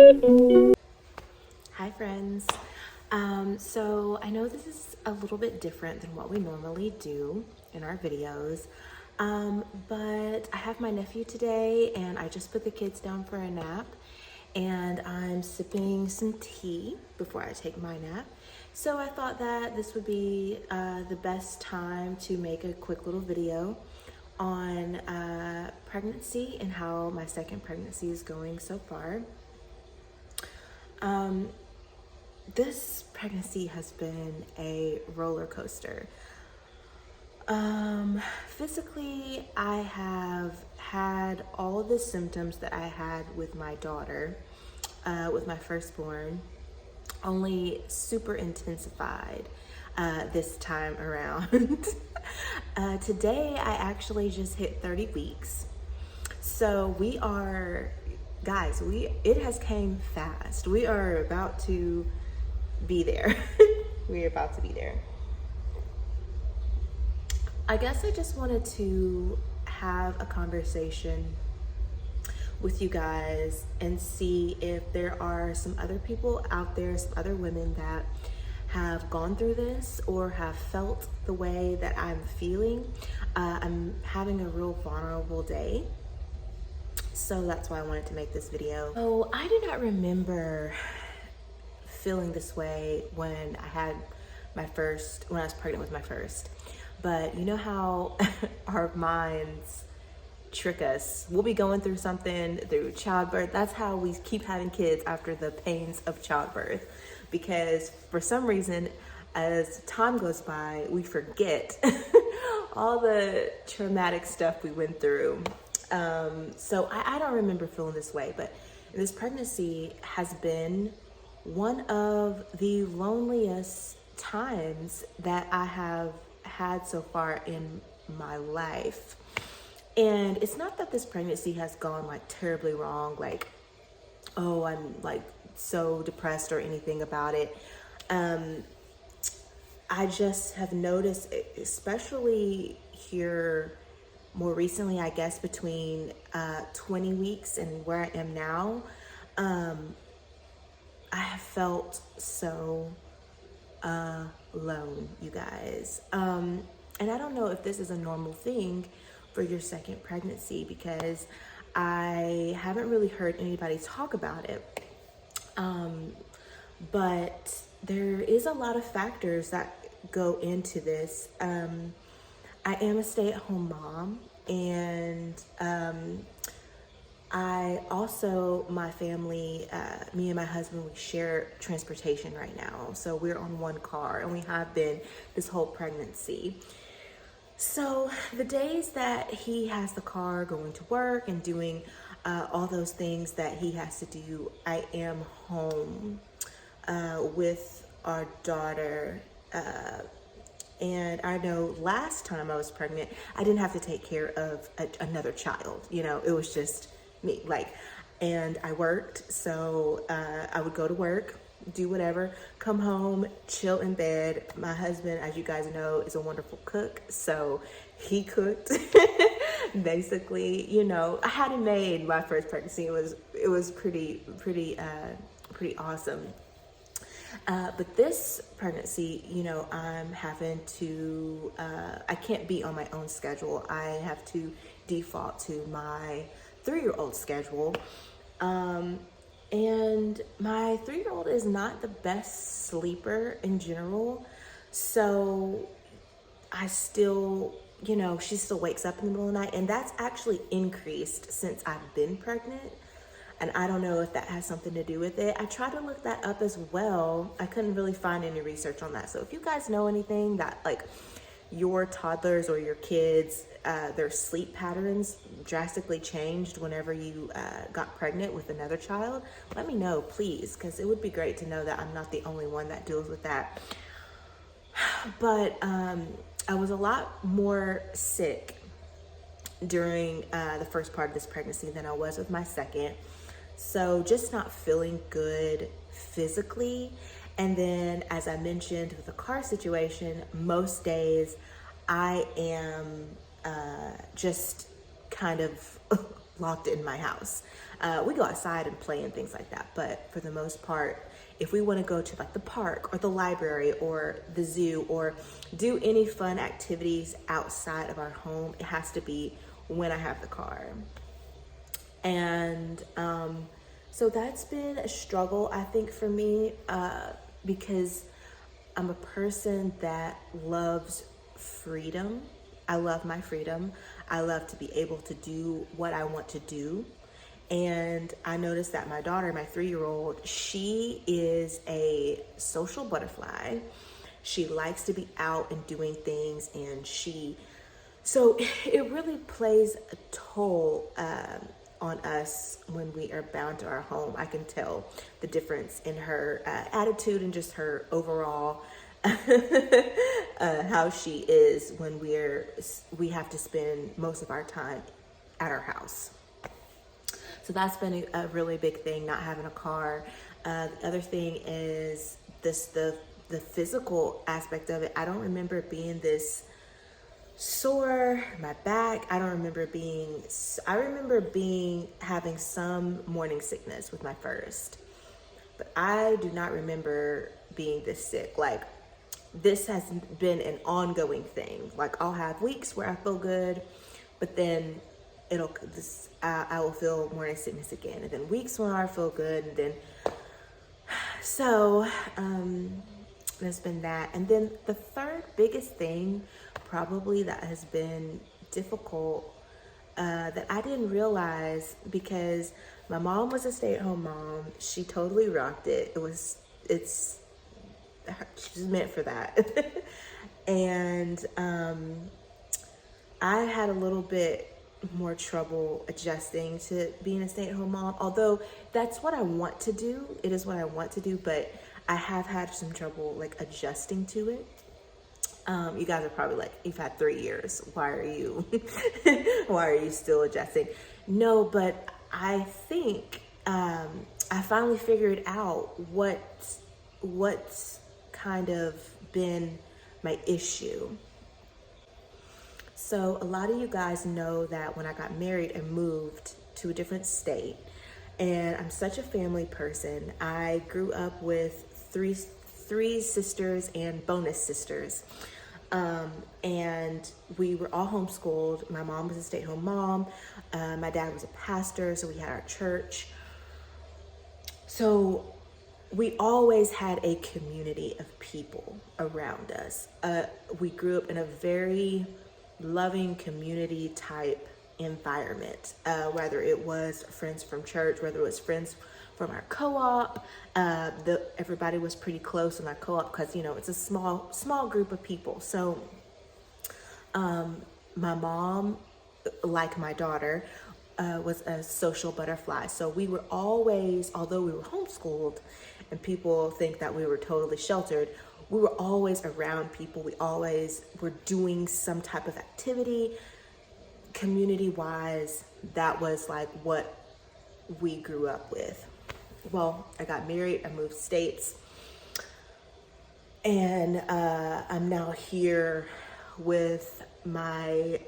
Hi friends. So I know this is a little bit different than what we normally do in our videos, but I have my nephew today and I just put the kids down for a nap and I'm sipping some tea before I take my nap. So I thought that this would be the best time to make a quick little video on pregnancy and how my second pregnancy is going so far. This pregnancy has been a roller coaster. Physically, I have had all of the symptoms that I had with my daughter, with my firstborn, only super intensified this time around. Today, I actually just hit 30 weeks. So we are, guys, it has came fast. We are about to be there. We're about to be there. I guess I just wanted to have a conversation with you guys and see if there are some other people out there, some other women that have gone through this or have felt the way that I'm feeling. I'm having a real vulnerable day. So that's why I wanted to make this video. So I do not remember feeling this way when I had my first, when I was pregnant with my first. But you know how our minds trick us. We'll be going through something through childbirth. That's how we keep having kids after the pains of childbirth. Because for some reason, as time goes by, we forget all the traumatic stuff we went through. So I don't remember feeling this way, but this pregnancy has been one of the loneliest times that I have had so far in my life. And it's not that this pregnancy has gone like terribly wrong, like, oh, I'm like so depressed or anything about it. I just have noticed, especially here more recently, I guess between 20 weeks and where I am now, I have felt so alone, you guys. And I don't know if this is a normal thing for your second pregnancy because I haven't really heard anybody talk about it. But there is a lot of factors that go into this. I am a stay-at-home mom, and I also, my family, me and my husband, we share transportation right now. So we're on one car and we have been this whole pregnancy. So the days that he has the car going to work and doing all those things that he has to do, I am home with our daughter. And I know last time I was pregnant, I didn't have to take care of another child. You know, it was just me, like, and I worked. So I would go to work, do whatever, come home, chill in bed. My husband, as you guys know, is a wonderful cook. So he cooked. Basically, you know, I hadn't made my first pregnancy. It was pretty awesome. But this pregnancy, you know, I'm having to, I can't be on my own schedule. I have to default to my 3-year-old schedule. And my 3-year-old is not the best sleeper in general. So I still, you know, she still wakes up in the middle of the night, and that's actually increased since I've been pregnant. And I don't know if that has something to do with it. I tried to look that up as well. I couldn't really find any research on that. So if you guys know anything that like your toddlers or your kids, their sleep patterns drastically changed whenever you got pregnant with another child, let me know, please, because it would be great to know that I'm not the only one that deals with that. But I was a lot more sick during the first part of this pregnancy than I was with my second. So just not feeling good physically. And then, as I mentioned with the car situation, most days I am just kind of locked in my house. We go outside and play and things like that, but for the most part, if we want to go to like the park or the library or the zoo or do any fun activities outside of our home, it has to be when I have the car. And so that's been a struggle, I think, for me, because I'm a person that loves freedom. I love my freedom. I love to be able to do what I want to do. And I noticed that my daughter, my 3-year-old, she is a social butterfly. She likes to be out and doing things, and so it really plays a toll on us when we are bound to our home. I can tell the difference in her attitude and just her overall how she is when we have to spend most of our time at our house. So that's been a really big thing, not having a car. The other thing is the physical aspect of it. I don't remember being this sore, my back. I remember having some morning sickness with my first, but I do not remember being this sick. Like, this has been an ongoing thing. Like, I'll have weeks where I feel good, but then I will feel morning sickness again, and then weeks when I feel good, and then so there's been that. And then the third biggest thing probably that has been difficult that I didn't realize, because my mom was a stay-at-home mom. She totally rocked it. She's meant for that. And I had a little bit more trouble adjusting to being a stay-at-home mom, although that's what I want to do. It is what I want to do, but I have had some trouble like adjusting to it. You guys are probably like, you've had 3 years. Why are you still adjusting? No, but I think I finally figured out what's kind of been my issue. So a lot of you guys know that when I got married, I moved to a different state, and I'm such a family person. I grew up with three sisters and bonus sisters. And we were all homeschooled. My mom was a stay-at-home mom. My dad was a pastor, so we had our church. So we always had a community of people around us. We grew up in a very loving community type environment, whether it was friends from church, whether it was friends from our co-op. Everybody was pretty close in our co-op because, it's a small group of people. So my mom, like my daughter, was a social butterfly. So we were always, although we were homeschooled and people think that we were totally sheltered, we were always around people. We always were doing some type of activity. Community-wise, that was like what we grew up with. Well, I got married, I moved states, and I'm now here with my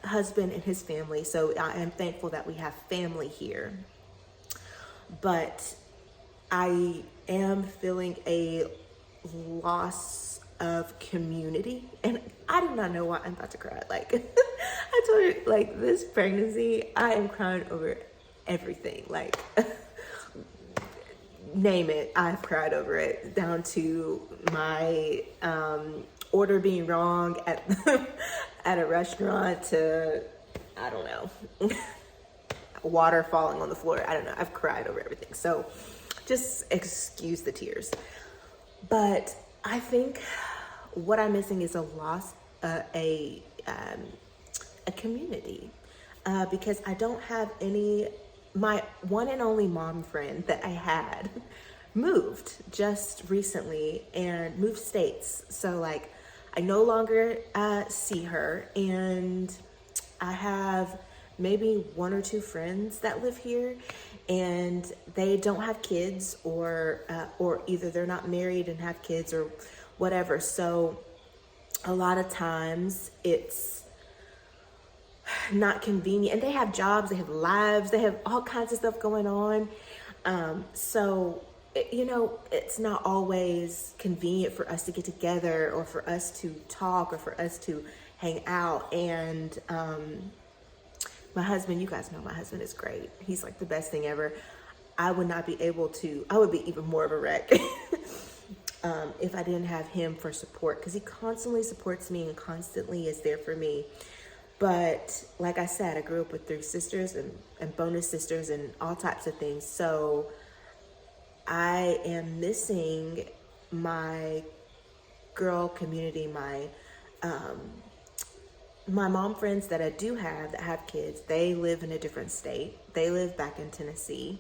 husband and his family. So I am thankful that we have family here. But I am feeling a loss of community, and I do not know why I'm about to cry. Like, I told you, like, this pregnancy, I am crying over everything. Like, name it, I've cried over it, down to my order being wrong at at a restaurant, to, I don't know, water falling on the floor. I don't know. I've cried over everything. So just excuse the tears. But I think what I'm missing is a community, because I don't have my one and only mom friend that I had moved just recently and moved states. So like, I no longer see her, and I have maybe 1 or 2 friends that live here, and they don't have kids, or either they're not married and have kids or whatever. So a lot of times it's not convenient, and they have jobs, they have lives, they have all kinds of stuff going on. So it's not always convenient for us to get together, or for us to talk, or for us to hang out. And my husband, you guys know my husband is great. He's like the best thing ever. I would be even more of a wreck if I didn't have him for support, because he constantly supports me and constantly is there for me. But like I said, I grew up with 3 sisters and bonus sisters and all types of things. So I am missing my girl community, my mom friends that I do have that have kids. They live in a different state. They live back in Tennessee.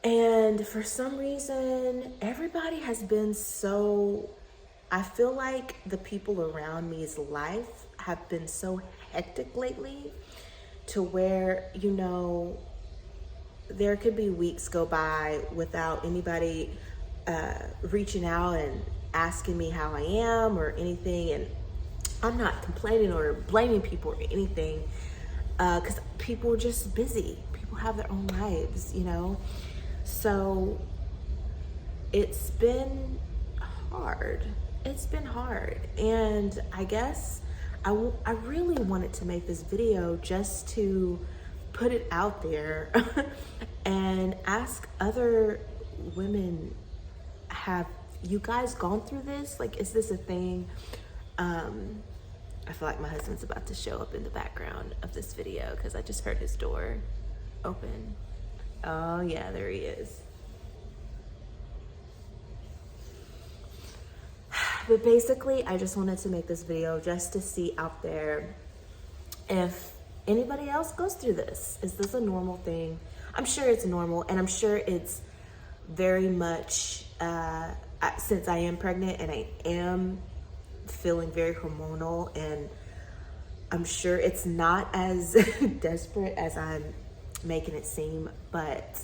And for some reason, everybody has been I feel like the people around me's life have been so hectic lately, to where, there could be weeks go by without anybody reaching out and asking me how I am or anything. And I'm not complaining or blaming people or anything, because people are just busy. People have their own lives, So it's been hard. It's been hard. And I guess I really wanted to make this video just to put it out there and ask other women, have you guys gone through this? Like, is this a thing? I feel like my husband's about to show up in the background of this video, because I just heard his door open. Oh yeah, there he is. But basically, I just wanted to make this video just to see out there if anybody else goes through this. Is this a normal thing? I'm sure it's normal, and I'm sure it's very much, since I am pregnant and I am feeling very hormonal, and I'm sure it's not as desperate as I'm making it seem, but